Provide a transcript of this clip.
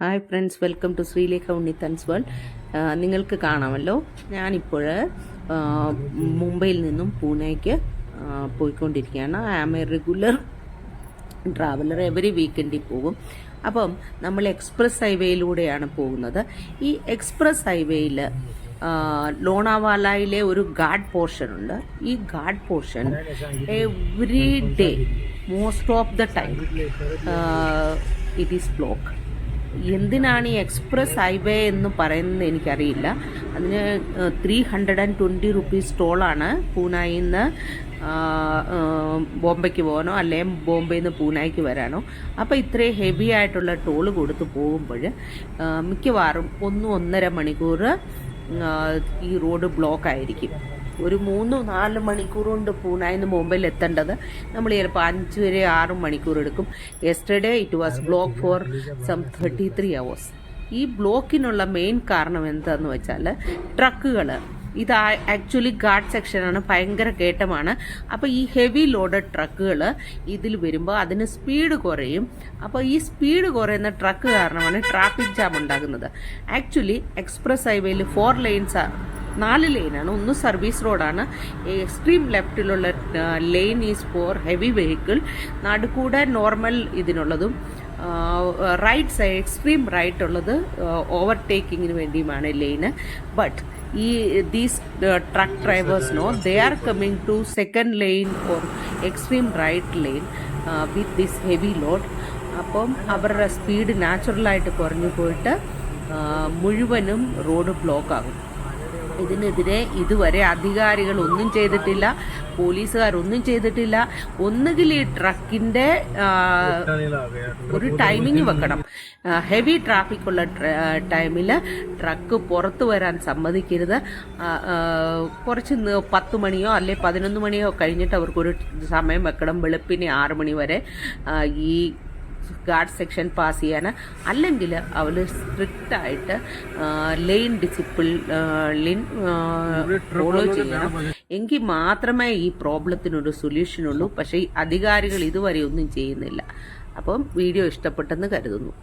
Hi friends, welcome to Sreelekha Unnithan's world. നിങ്ങൾക്ക് കാണാമല്ലോ, ഞാനിപ്പോൾ മുംബൈയിൽ നിന്നും പൂനെക്ക് പോയിക്കൊണ്ടിരിക്കുകയാണ്. I am a regular traveller, every വീക്കെൻഡിൽ പോകും. അപ്പം നമ്മൾ എക്സ്പ്രസ് ഹൈവേയിലൂടെയാണ് പോകുന്നത്. ഈ എക്സ്പ്രസ് ഹൈവേയിൽ ലോണാവാലയിലെ ഒരു ഗാർഡ് പോർഷൻ ഉണ്ട്. ഈ guard portion every day, most of the time it is block. എന്തിനാണ് ഈ എക്സ്പ്രസ് ഹൈവേ എന്ന് പറയുന്നത് എനിക്കറിയില്ല. അതിന് 320 റുപ്പീസ് ടോളാണ്. പൂനായിൽ നിന്ന് ബോംബെക്ക് പോകാനോ അല്ലെങ്കിൽ ബോംബെയിൽ നിന്ന് പൂനായ്ക്ക് വരാനോ. അപ്പോൾ ഇത്രയും ഹെവി ആയിട്ടുള്ള ടോള് കൊടുത്ത് പോകുമ്പോൾ മിക്കവാറും 1-1.5 മണിക്കൂർ ഈ റോഡ് ബ്ലോക്ക് ആയിരിക്കും. ഒരു 3-4 മണിക്കൂർ കൊണ്ട് പൂനായിൽ നിന്ന് മുംബൈയിൽ എത്തേണ്ടത് നമ്മൾ ചിലപ്പോൾ 5-6 മണിക്കൂർ എടുക്കും. Yesterday it was block for some 33 hours. ഈ ബ്ലോക്കിനുള്ള മെയിൻ കാരണം എന്താണെന്ന് വെച്ചാൽ ട്രക്കുകൾ, ഇത് ആക്ച്വലി ഗാർഡ് സെക്ഷനാണ്, ഭയങ്കര കയറ്റമാണ്. അപ്പോൾ ഈ ഹെവി ലോഡഡ് ട്രക്കുകൾ ഇതിൽ വരുമ്പോൾ അതിന് സ്പീഡ് കുറയും. അപ്പോൾ ഈ സ്പീഡ് കുറയുന്ന ട്രക്ക് കാരണമാണ് ട്രാഫിക് ജാം ഉണ്ടാകുന്നത്. ആക്ച്വലി എക്സ്പ്രസ് ഹൈവേയിൽ 4 ലെയിൻസ്, 4 ലെയിനാണ്. ഒന്ന് സർവീസ് റോഡാണ്. എക്സ്ട്രീം ലെഫ്റ്റിലുള്ള lane is for heavy vehicle, നടുക്കൂടെ നോർമൽ ഇതിനുള്ളതും റൈറ്റ് സൈഡ് എക്സ്ട്രീം റൈറ്റ് ഉള്ളത് ഓവർടേക്കിങ്ങിന് വേണ്ടിയുമാണ് lane. But these truck drivers know they are coming to second lane or extreme right lane with this heavy load. അപ്പം അവരുടെ speed നാച്ചുറലായിട്ട് കുറഞ്ഞു പോയിട്ട് മുഴുവനും റോഡ് ബ്ലോക്ക് ആകും. ഇതിനെതിരെ ഇതുവരെ അധികാരികൾ ഒന്നും ചെയ്തിട്ടില്ല, പോലീസുകാരൊന്നും ചെയ്തിട്ടില്ല. ഒന്നുകിൽ ഈ ട്രക്കിൻ്റെ ഒരു ടൈമിങ് വെക്കണം. ഹെവി ട്രാഫിക് ഉള്ള ടൈമിൽ ട്രക്ക് പുറത്തു വരാൻ സമ്മതിക്കരുത്. കുറച്ച് 10 മണിയോ അല്ലെങ്കിൽ 11 മണിയോ കഴിഞ്ഞിട്ട് അവർക്കൊരു സമയം വെക്കണം, വെളുപ്പിന് 6 മണി വരെ ഈ ഗാർഡ് സെക്ഷൻ പാസ് ചെയ്യാൻ. അല്ലെങ്കിൽ അവർ സ്ട്രിക്റ്റായിട്ട് ലെയിൻ ഡിസിപ്ലിൻ ഫോളോ ചെയ്യണം. എങ്കിൽ മാത്രമേ ഈ പ്രോബ്ലത്തിനൊരു സൊല്യൂഷൻ ഉള്ളൂ. പക്ഷേ ഈ അധികാരികൾ ഇതുവരെ ഒന്നും ചെയ്യുന്നില്ല. അപ്പം വീഡിയോ ഇഷ്ടപ്പെട്ടെന്ന് കരുതുന്നു.